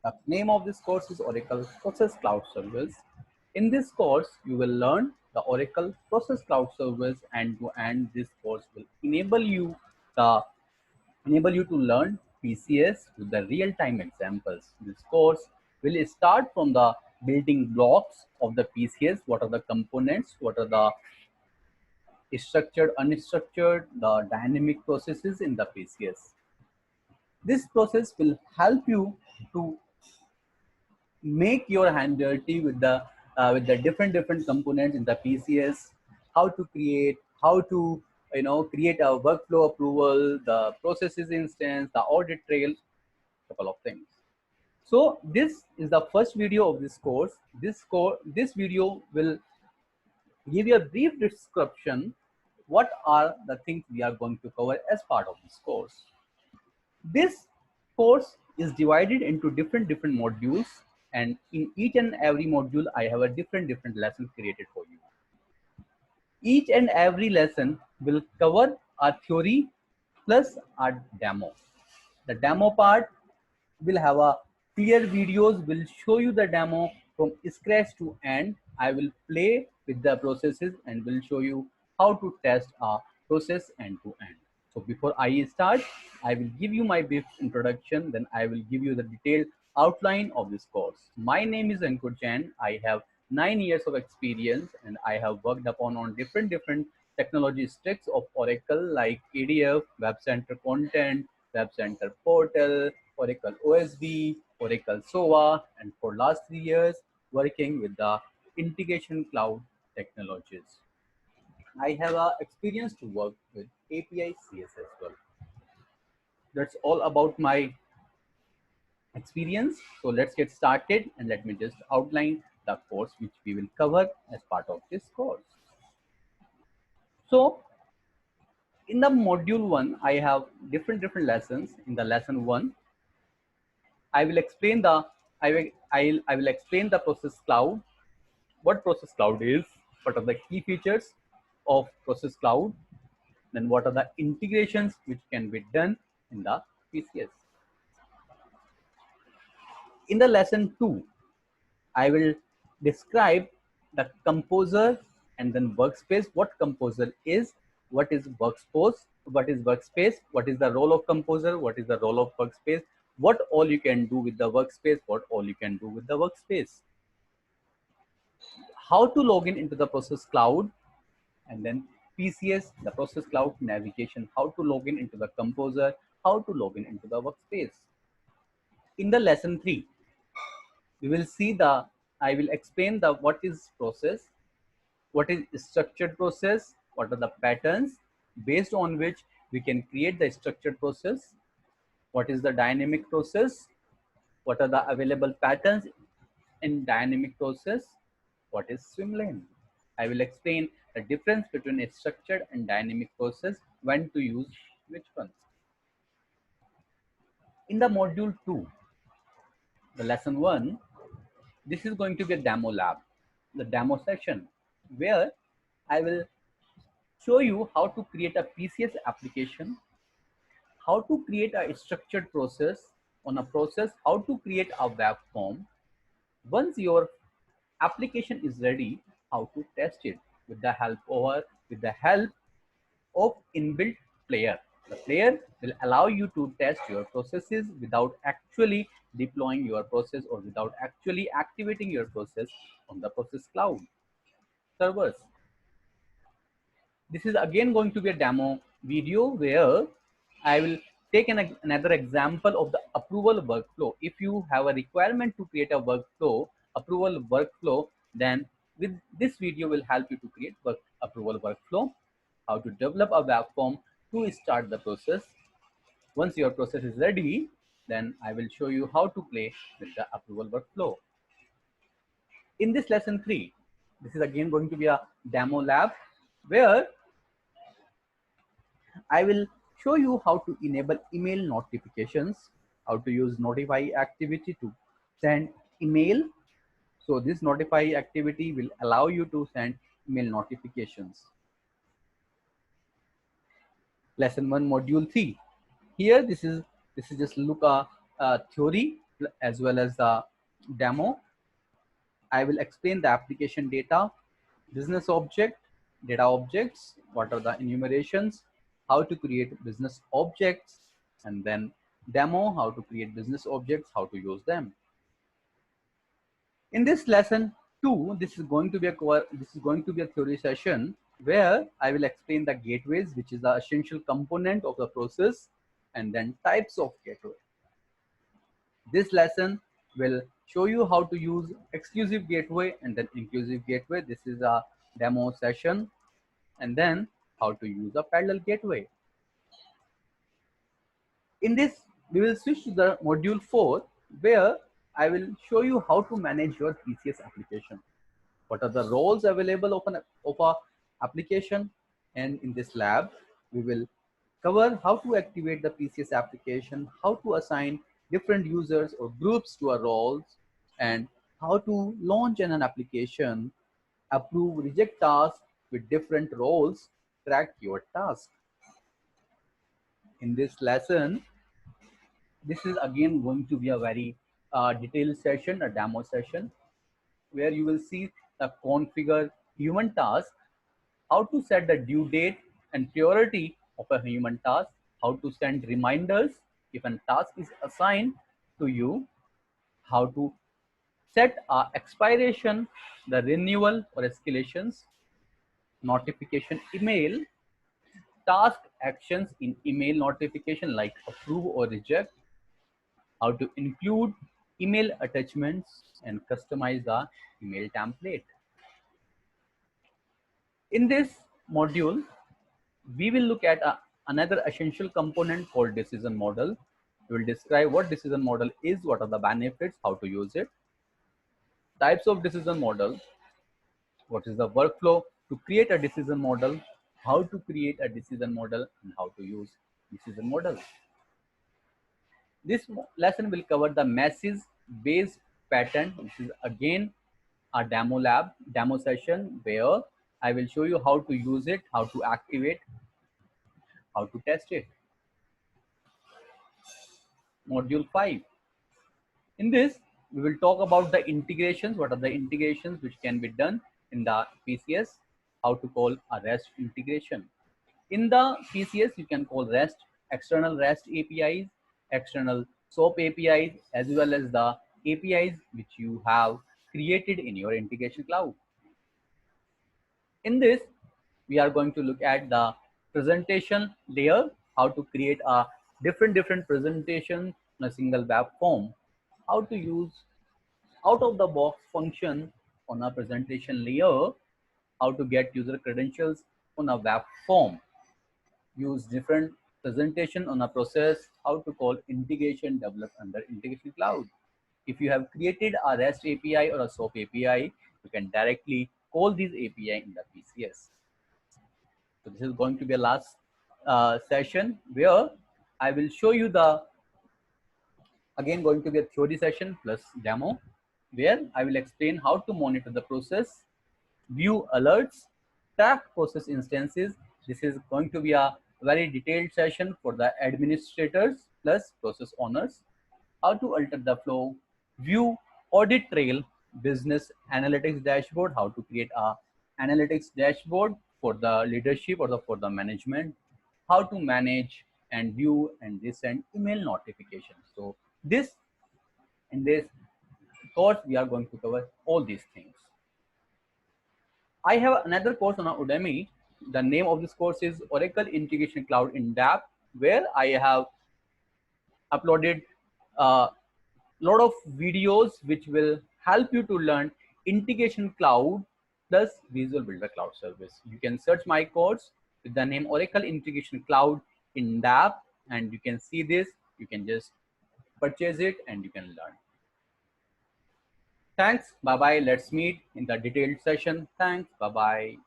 The name of this course is Oracle Process Cloud Service. In this course, you will learn the Oracle Process Cloud Service end to end. This course will the enable you to learn PCS with the real-time examples. This course will start from the building blocks of the PCS. What are the components? What are the structured, unstructured, the dynamic processes in the PCS. This process will help you to make your hand dirty with the different components in the PCS, how to create, how to create a workflow approval, the processes instance, the audit trail, couple of things. So this is the first video of this course. This video will give you a brief description what are the things we are going to cover as part of this course. This course is divided into different modules, and in each and every module I have a different lesson created for you. Each and every lesson will cover a theory plus a demo. The demo part will have a clear videos, will show you the demo from scratch to end. I will play with the processes and will show you how to test a process end to end. So before I start, I will give you my brief introduction, then I will give you the detailed outline of this course. My name is Ankur Jain. I have 9 years of experience and I have worked upon on different technology stacks of Oracle like ADF, Web Center Content, Web Center Portal, Oracle OSB, Oracle SOA, and for last 3 years working with the integration cloud technologies. I have experience to work with API CS as well. That's all about my experience. So let's get started and let me just outline the course which we will cover as part of this course. So in the module 1, I have different lessons. In the lesson 1, I will explain I will explain the process cloud, what process cloud is, what are the key features of process cloud, then what are the integrations which can be done in the PCS. In the lesson 2, I will describe the composer and then workspace, what composer is, what is workspace, what is the role of composer, what is the role of workspace, what all you can do with the workspace, what all you can do with the workspace, how to log in into the process cloud, and then PCS, the process cloud navigation, how to log in into the composer, how to log in into the workspace. In the lesson 3, we will see I will explain what is process, what is structured process, what are the patterns based on which we can create the structured process, what is the dynamic process, what are the available patterns in dynamic process, what is swim lane. I will explain the difference between a structured and dynamic process, when to use which ones. In the module 2, the lesson 1, this is going to be a demo lab, the demo session, where I will show you how to create a PCS application, how to create a structured process on a process, how to create a web form. Once your application is ready, how to test it with the help of inbuilt player. The player will allow you to test your processes without actually deploying your process or without actually activating your process on the process cloud servers. This is again going to be a demo video where I will take another example of the approval workflow. If you have a requirement to create a approval workflow, then with this video will help you to create approval workflow, how to develop a web form to start the process. Once your process is ready, then I will show you how to play with the approval workflow. In this lesson 3, this is again going to be a demo lab where I will show you how to enable email notifications, how to use notify activity to send email. So this notify activity will allow you to send email notifications. Lesson 1, module 3. Here, this is just look a theory. as well as the demo. I will explain the application data, business object, data objects, what are the enumerations, how to create business objects, and then demo, how to create business objects, how to use them. In this lesson 2, this is going to be a theory session where I will explain the gateways, which is the essential component of the process, and then types of gateway. This lesson will show you how to use exclusive gateway and then inclusive gateway. This is a demo session, and then how to use a parallel gateway. In this, we will switch to the module 4, where I will show you how to manage your PCS application. What are the roles available of a application? And in this lab, we will cover how to activate the PCS application, how to assign different users or groups to our roles, and how to launch an application, approve, reject tasks with different roles, track your task. In this lesson, this is again going to be a very detailed session, a demo session, where you will see the configure human task, how to set the due date and priority of a human task, how to send reminders if a task is assigned to you, how to set a expiration, the renewal or escalations, notification email, task actions in email notification like approve or reject, how to include email attachments and customize the email template. In this module, we will look at another essential component called decision model. We will describe what decision model is, what are the benefits, how to use it, types of decision model, what is the workflow to create a decision model, how to create a decision model, and how to use decision model. This lesson will cover the message based pattern, which is again a demo session where I will show you how to use it, how to activate, how to test it. Module 5. In this, we will talk about the integrations. What are the integrations which can be done in the PCS? How to call a REST integration. In the PCS, you can call REST, external REST APIs, external SOAP APIs, as well as the APIs which you have created in your integration cloud. In this, we are going to look at the presentation layer, how to create a different presentation in a single web form, how to use out of the box function on a presentation layer, how to get user credentials on a web form, use different presentation on a process, how to call integration developed under integration cloud. If you have created a REST API or a SOAP API, you can directly call these API in the PCS. So this is going to be a last session where I will show you the, again going to be a theory session plus demo, where I will explain how to monitor the process, view alerts, track process instances. This is going to be a very detailed session for the administrators plus process owners, how to alter the flow, view audit trail, business analytics dashboard, how to create a analytics dashboard for the leadership or for the management, how to manage and view and send email notifications. So this in this course we are going to cover all these things. I have another course on Udemy. The name of this course is Oracle Integration Cloud in Depth, where I have uploaded a lot of videos which will help you to learn integration cloud plus Visual Builder Cloud Service. You can search my course with the name Oracle Integration Cloud in Depth, and you can see this. You can just purchase it and you can learn. Thanks. Bye bye. Let's meet in the detailed session. Thanks. Bye bye.